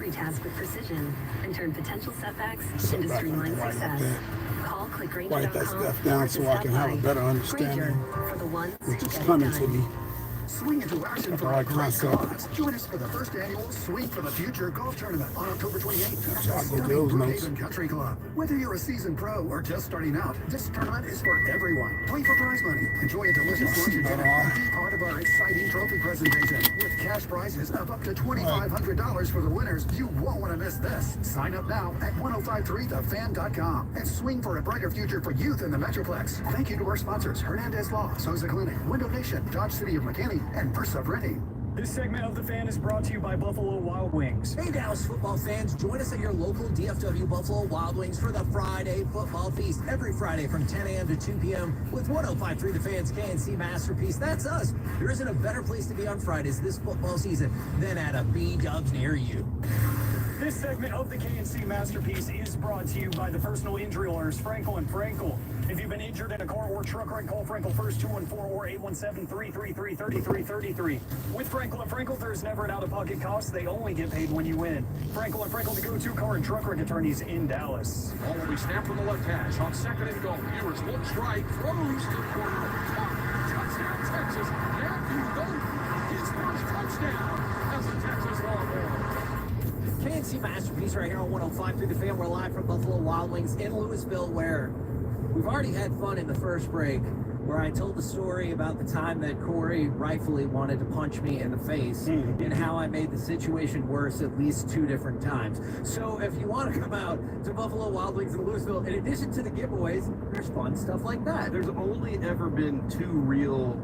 every task with precision and turn potential setbacks into streamlined success. Call clickgranger.com. Write that stuff down so I can have a better understanding for the ones which who is get it coming to done. me. Swing into action for a great cause. Join us for the first annual Swing for the Future golf tournament on October 28th at the stunning Brookhaven Country Club. Whether you're a seasoned pro or just starting out, this tournament is for everyone. Play for prize money, enjoy a delicious lunch and dinner, and be part of our exciting trophy presentation. With cash prizes of up to $2,500 for the winners, you won't want to miss this. Sign up now at 1053thefan.com and swing for a brighter future for youth in the Metroplex. Thank you to our sponsors, Hernandez Law, Sosa Clinic, Window Nation, Dodge City of McKinney, and Versa Printing. This segment of The Fan is brought to you by Buffalo Wild Wings. Hey Dallas football fans, join us at your local DFW Buffalo Wild Wings for the Friday Football Feast every Friday from 10 a.m. to 2 p.m. with 1053 The Fan's KNC Masterpiece. That's us. There isn't a better place to be on Fridays this football season than at a B-Dubs near you. This segment of the KNC Masterpiece is brought to you by the personal injury lawyers Frankel and Frankel. If you've been injured in a car or truck wreck, call Frankel first 214 or 817-333-3333. With Frankel and Frankel, there's never an out-of-pocket cost. They only get paid when you win. Frankel and Frankel, the go-to car and truck wreck attorneys in Dallas. Ball will be snapped from the left hash on second and goal. Ewers looks right, throws to the corner. Touchdown, Texas. Matthew Gold, his first touchdown as a Texas Longhorn. KNC Masterpiece right here on 105.3 The Fan. We're live from Buffalo Wild Wings in Louisville, where we've already had fun in the first break, where I told the story about the time that Corey rightfully wanted to punch me in the face and how I made the situation worse at least 2 different times. So if you want to come out to Buffalo Wild Wings in Louisville, in addition to the giveaways, there's fun stuff like that. There's only ever been 2 real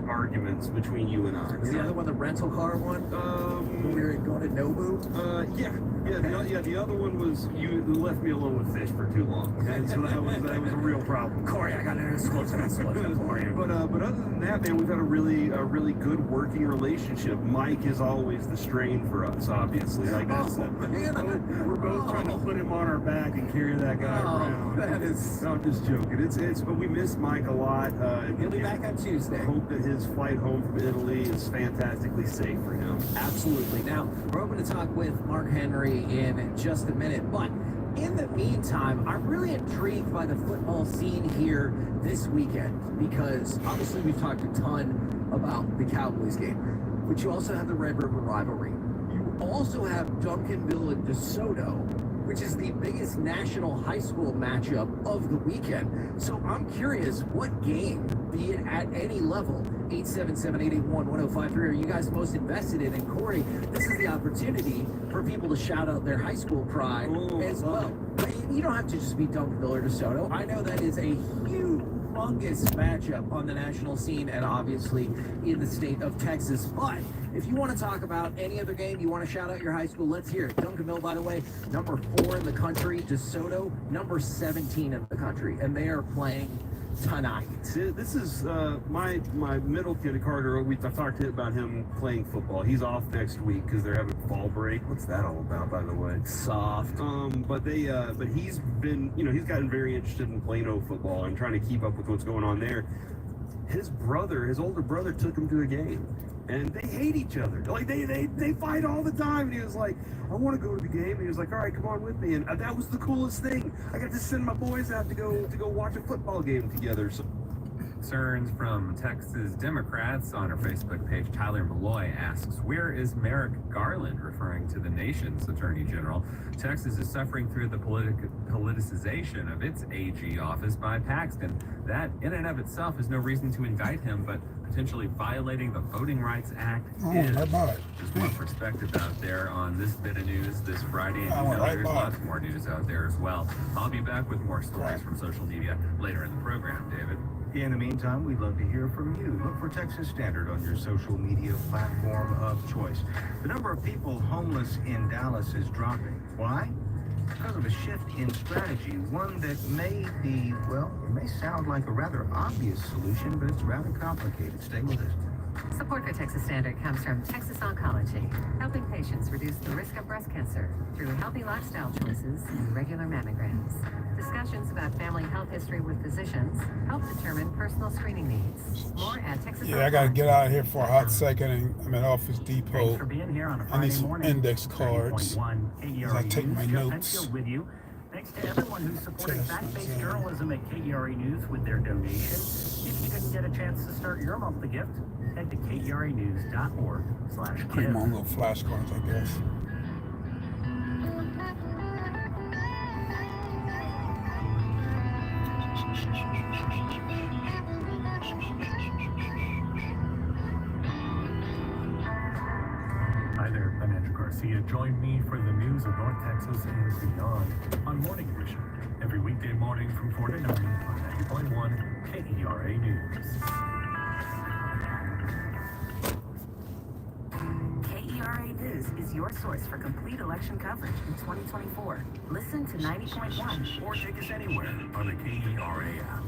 arguments between you and I. Is the other one the rental car one? When we were going to Nobu? The other one was you left me alone with fish for too long. And so that was a real problem. Corey, I got an exclusive for you. But other than that, man, we've had a really good working relationship. Mike is always the strain for us, obviously. Like that's we're both trying to put him on our back and carry that guy around. That is. No, I'm just joking. It's but we miss Mike a lot. He'll be back on Tuesday. Hope that his flight home from Italy is fantastically safe for him. Absolutely. Now, we're hoping to talk with Mark Henry in just a minute, but in the meantime, I'm really intrigued by the football scene here this weekend because obviously we've talked a ton about the Cowboys game, but you also have the Red River rivalry. You also have Duncanville and DeSoto, which is the biggest national high school matchup of the weekend. So I'm curious, what game, be it at any level, 877-881-1053, are you guys most invested in? And Corey, this is the opportunity for people to shout out their high school pride as well. You don't have to just be Duncanville or DeSoto. I know that is a humongous matchup on the national scene and obviously in the state of Texas. But if you want to talk about any other game, you want to shout out your high school, let's hear it. Duncanville, by the way, number 4 in the country. DeSoto, number 17 in the country. And they are playing tonight. This is my middle kid, Carter. I've talked about him playing football. He's off next week because they're having fall break. What's that all about, by the way? Soft. But he's been, he's gotten very interested in Plano football and trying to keep up with what's going on there. His older brother took him to a game. And they hate each other. Like they fight all the time. And he was like, I want to go to the game. And he was like, all right, come on with me. And that was the coolest thing. I got to send my boys out to go watch a football game together. So concerns from Texas Democrats on her Facebook page. Tyler Malloy asks, where is Merrick Garland, referring to the nation's attorney general? Texas is suffering through the politicization of its AG office by Paxton. That in and of itself is no reason to indict him, but potentially violating the Voting Rights Act is. Just more perspective out there on this bit of news this Friday, and there's lots more news out there as well. I'll be back with more stories from social media later in the program, David. In the meantime, we'd love to hear from you. Look for Texas Standard on your social media platform of choice. The number of people homeless in Dallas is dropping. Why? Because of a shift in strategy, one that may be, well, it may sound like a rather obvious solution, but it's rather complicated. Stay with us. Support for Texas Standard comes from Texas Oncology, helping patients reduce the risk of breast cancer through healthy lifestyle choices and regular mammograms. Discussions about family health history with physicians help determine personal screening needs. More at Texas. Yeah, I gotta get out of here for a hot second, and I'm at Office Thanks Depot. for being here on a I Friday need some morning. index cards 90.1 as I KERE take my News. Jeff notes. Penfield with you. Thanks to everyone who's supporting Yes, fact-based that's, journalism at KERE News with their donation. If you didn't get a chance to start your monthly gift, head to KEREnews.org/give. Put them on little flashcards, I guess. Hi there, I'm Andrew Garcia. Join me for the news of North Texas and beyond on Morning Edition. Every weekday morning from 4 to 9 on 90.1 KERE News. KERA News is your source for complete election coverage in 2024. Listen to 90.1 Or take us anywhere on the KERA app.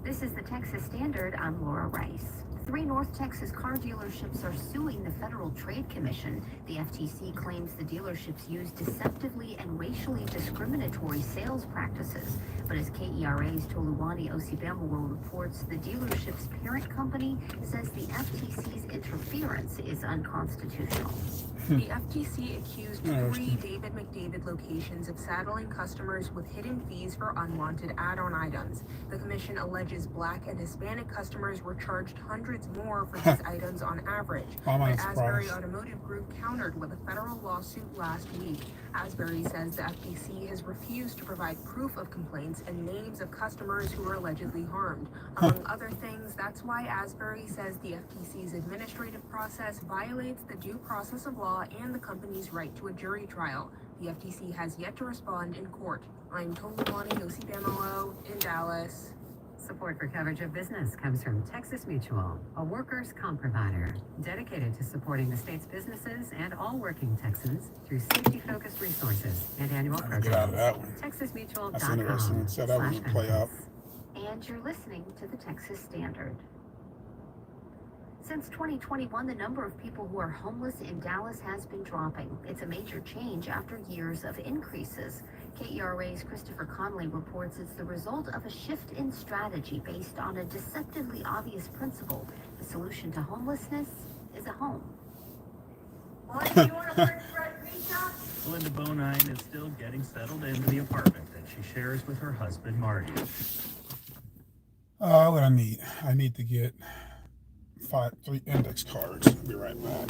This is the Texas Standard. I'm Laura Rice. 3 North Texas car dealerships are suing the Federal Trade Commission. The FTC claims the dealerships use deceptively and racially discriminatory sales practices. But as KERA's Toluwani Osibamaworo reports, the dealership's parent company says the FTC's interference is unconstitutional. The FTC accused 3 Interesting. David McDavid locations of saddling customers with hidden fees for unwanted add-on items. The commission alleges Black and Hispanic customers were charged hundreds more for these items on average. I'm But not Asbury surprised. Automotive Group countered with a federal lawsuit last week. Asbury says the FTC has refused to provide proof of complaints and names of customers who were allegedly harmed. Among other things, that's why Asbury says the FTC's administrative process violates the due process of law and the company's right to a jury trial. The FTC has yet to respond in court. I'm Toluwani Osibamaworo in Dallas. Support for coverage of business comes from Texas Mutual, a workers' comp provider dedicated to supporting the state's businesses and all working Texans through safety-focused resources and annual I'm gonna get out of that one. TexasMutual.com. That's interesting. It said that was gonna play out. And you're listening to the Texas Standard. Since 2021, the number of people who are homeless in Dallas has been dropping. It's a major change after years of increases. KERA's Christopher Conley reports it's the result of a shift in strategy based on a deceptively obvious principle. The solution to homelessness is a home. Linda Bonine is still getting settled into the apartment that she shares with her husband, Marty. What I need? I need to get 3 index cards. I'll be right back.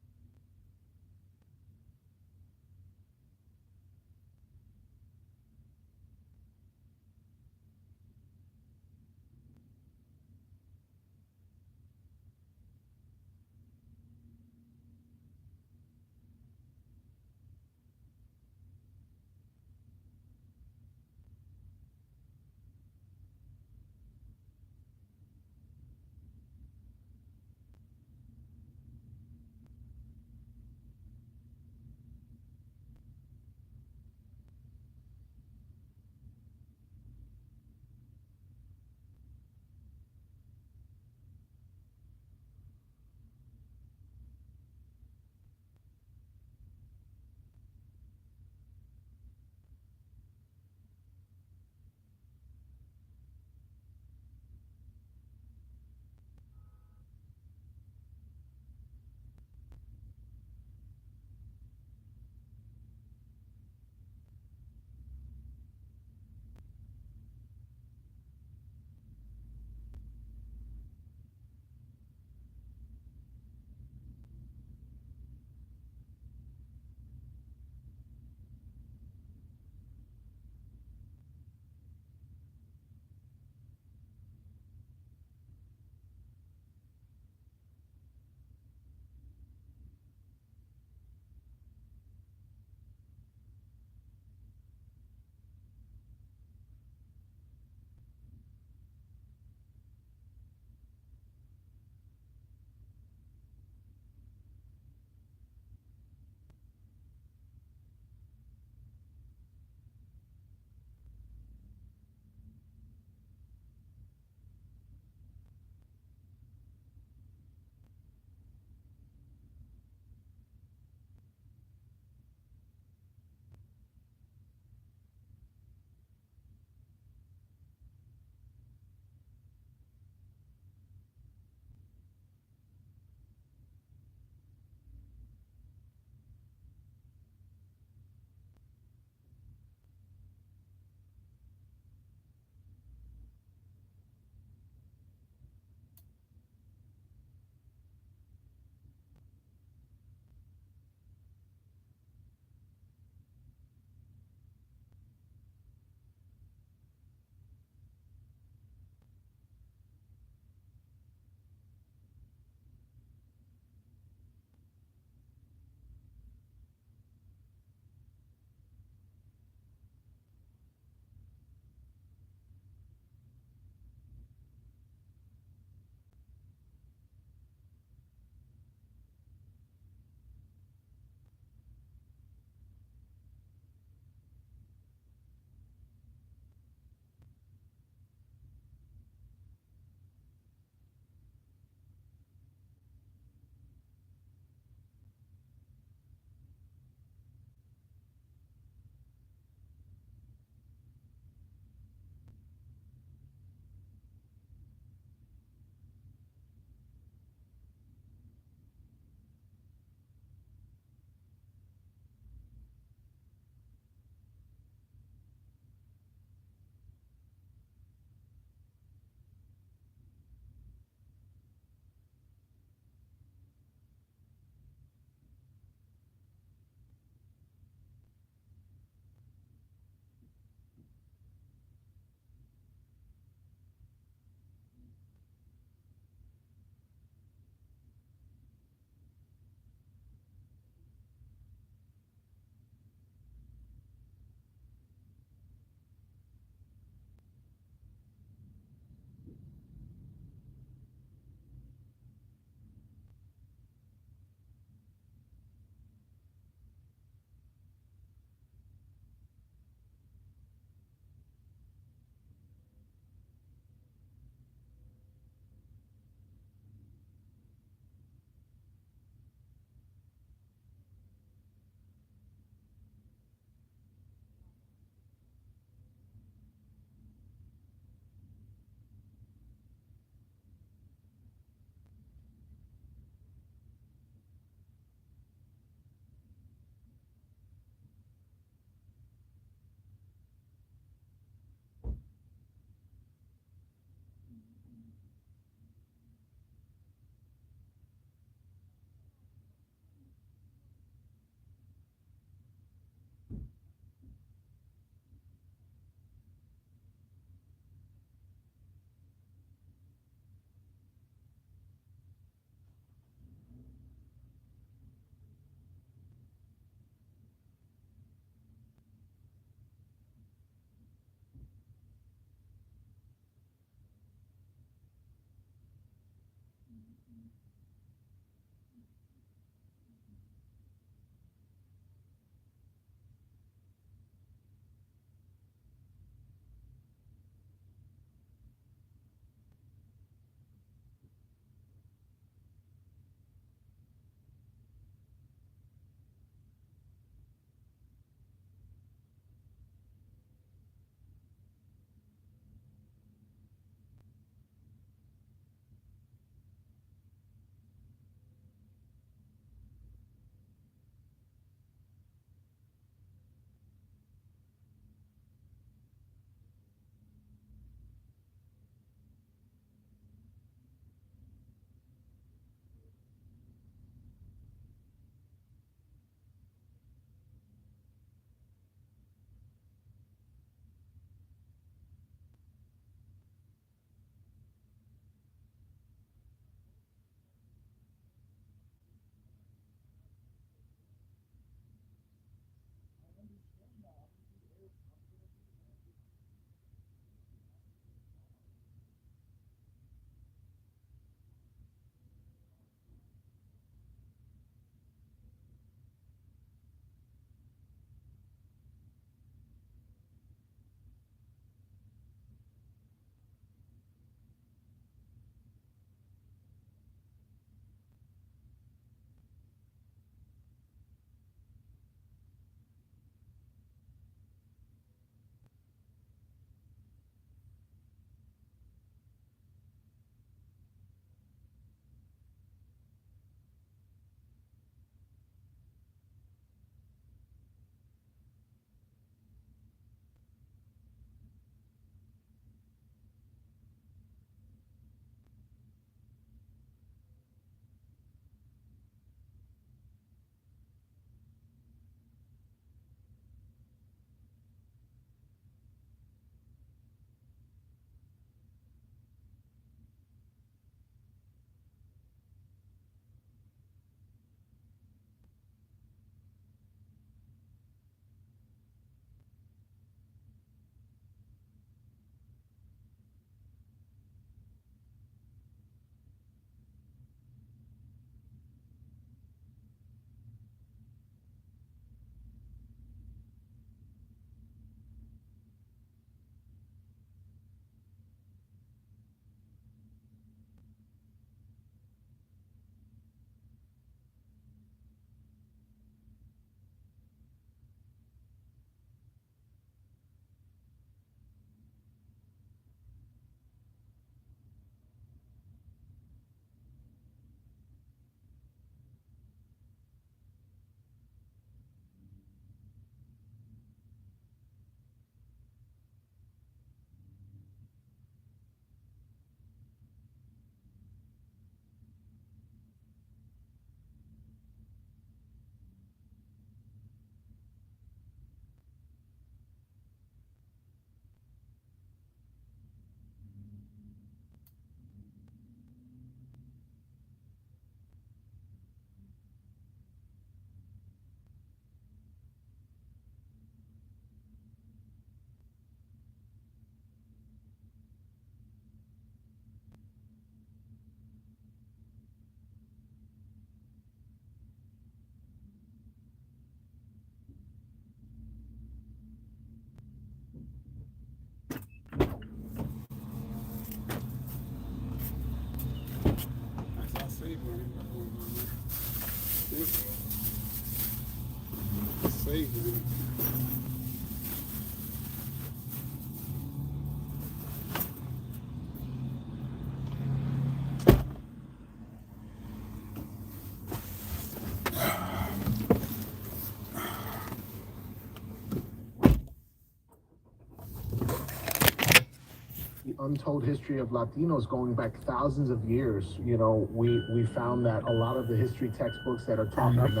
Untold history of Latinos going back thousands of years. You know, we found that a lot of the history textbooks that are taught in America